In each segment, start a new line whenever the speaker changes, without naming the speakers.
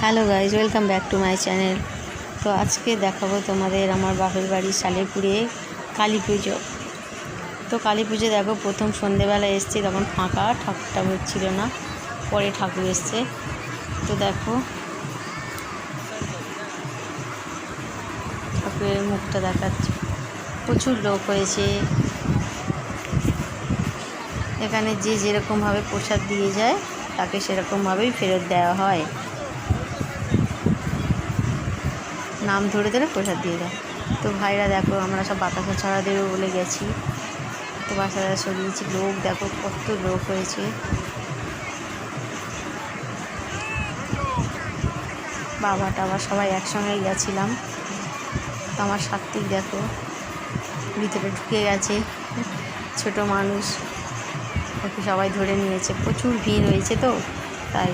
Hello guys, welcome back to my channel. তো আজকে দেখাবো তোমাদের আমার বাপের বাড়ি সালেপুরে কালী পুজো। তো কালী পুজো দেখো, প্রথম সন্ধেবেলা এসছে, তখন ফাঁকা, ঠাকুর ঠাকুর ছিল না, পরে ঠাকুর এসছে। তো দেখো ঠাকুরের মুখটা দেখাচ্ছে, প্রচুর লোক হয়েছে। এখানে যে যেরকমভাবে প্রসাদ দিয়ে যায় তাকে সেরকমভাবেই ফেরত দেওয়া হয়, নাম ধরে ধরে প্রসাদ দিয়ে দেয়। তো ভাইরা দেখো, আমরা সব বাতাসা ছড়া দেবো বলে গেছি, তো বাসাটা সরিয়েছি। লোক দেখো কত লোক হয়েছে, বাবা টাবা সবাই একসঙ্গেই গেছিলাম। তো আমার সাত্বিক দেখো ভিতরে ঢুকে গেছে, ছোট মানুষ, ওকে সবাই ধরে নিয়েছে, প্রচুর ভিড় হয়েছে তো তাই।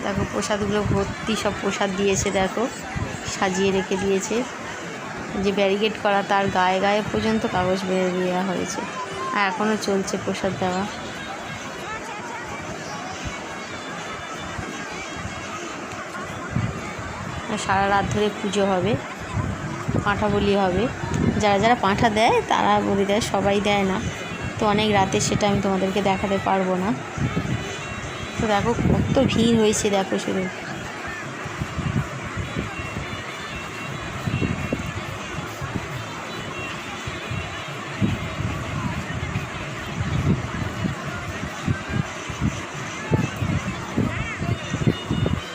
দেখো প্রসাদগুলো ভর্তি, সব প্রসাদ দিয়েছে, দেখো সাজিয়ে রেখে দিয়েছে। যে ব্যারিকেড করা তার গায়ে গায়ে পর্যন্ত কাগজ বেঁধে দেওয়া হয়েছে, আর এখনও চলছে প্রসাদ দেওয়া। সারা রাত ধরে পুজো হবে, পাঁঠা বলি হবে। যারা যারা পাঁঠা দেয় তারা বলি দেয়, সবাই দেয় না। তো অনেক রাতে সেটা আমি তোমাদেরকে দেখাতে পারবো না। তো দেখো কত ভিড় হয়েছে, দেখো শুধু।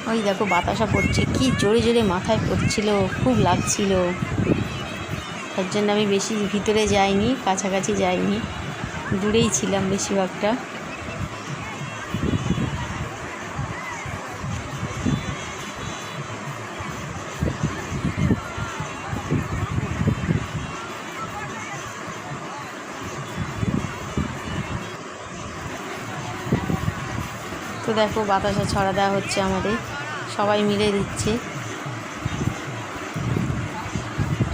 ওই দেখো বাতাসা পড়ছে, কি জোরে জোরে মাথায় পড়ছিল, খুব লাগছিল। তার জন্য আমি বেশি ভিতরে যাইনি, কাছাকাছি যাইনি, দূরেই ছিলাম বেশিরভাগটা। তো দেখো বাতাসা ছড়া দেওয়া হচ্ছে, আমাদের সবাই মিলে দিচ্ছে।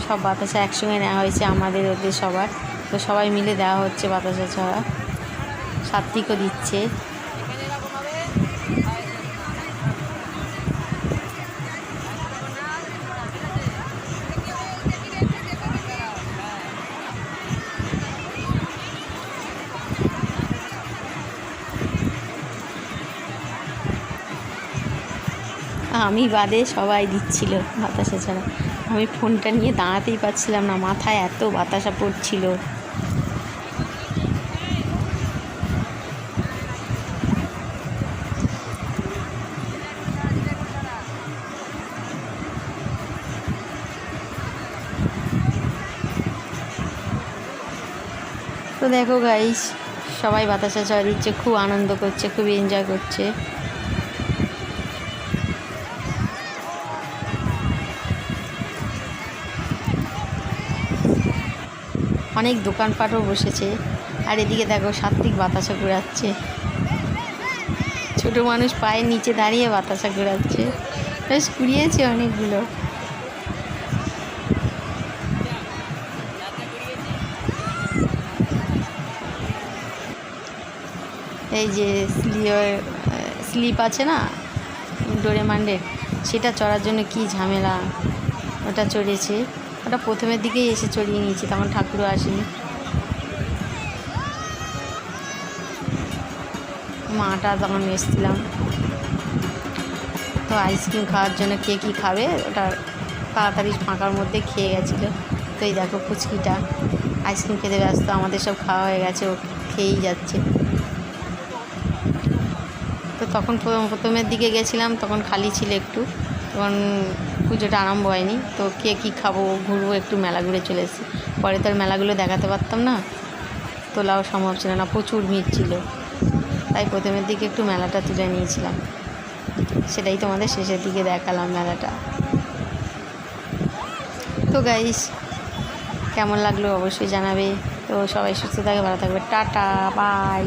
সব বাতাসা একসঙ্গে নেওয়া হয়েছে, আমাদের ওদের সবার। তো সবাই মিলে দেওয়া হচ্ছে বাতাসা ছড়া, সাত্বিকও দিচ্ছে। আমি বাদে সবাই দিচ্ছিল বাতাসা ছাড়া। আমি ফোনটা নিয়ে দাঁড়াতেই পারছিলাম না, মাথায় এত বাতাসা পড়ছিল। তো দেখো গাইস, সবাই বাতাসা ছড়া দিচ্ছে, খুব আনন্দ করছে, খুব এনজয় করছে। অনেক দোকানপাটও বসেছে, আর এদিকে দেখো সাত্বিক বাতাসা ঘোরাচ্ছে, ছোটো মানুষ পায়ের নিচে দাঁড়িয়ে বাতাসা ঘোরাচ্ছে, বেশ কুড়িয়েছে অনেকগুলো। এই যে স্লিপ আছে না ডোরেমনের, সেটা চড়ার জন্য কি ঝামেলা, ওটা চড়েছে। ওটা প্রথমের দিকেই এসে চড়িয়ে নিয়েছি, তখন ঠাকুরও আসেনি। মাটা তখন এসেছিলাম, তো আইসক্রিম খাওয়ার জন্য কে কী খাবে ওটা তাড়াতাড়ি ফাঁকার মধ্যে খেয়ে গেছিলো। তো এই দেখো পুচকিটা আইসক্রিম খেতে ব্যস্ত, আমাদের সব খাওয়া হয়ে গেছে, ও খেয়েই যাচ্ছে। তো তখন প্রথমের দিকে গেছিলাম, তখন খালি ছিল একটু, তখন পুজোটা আরম্ভ হয়নি। তো কে কী খাবো, ঘুরবো, একটু মেলা ঘুরে চলে এসেছি। পরে তো আর মেলাগুলো দেখাতে পারতাম না, তোলাও সম্ভব ছিল না, প্রচুর ভিড় ছিল। তাই প্রথমের দিকে একটু মেলাটা তুলে নিয়েছিলাম, সেটাই তোমাদের শেষের দিকে দেখালাম মেলাটা। তো গাইস, কেমন লাগলো অবশ্যই জানাবে। তো সবাই সুস্থ থাকে, ভালো থাকবে, টাটা, বাই।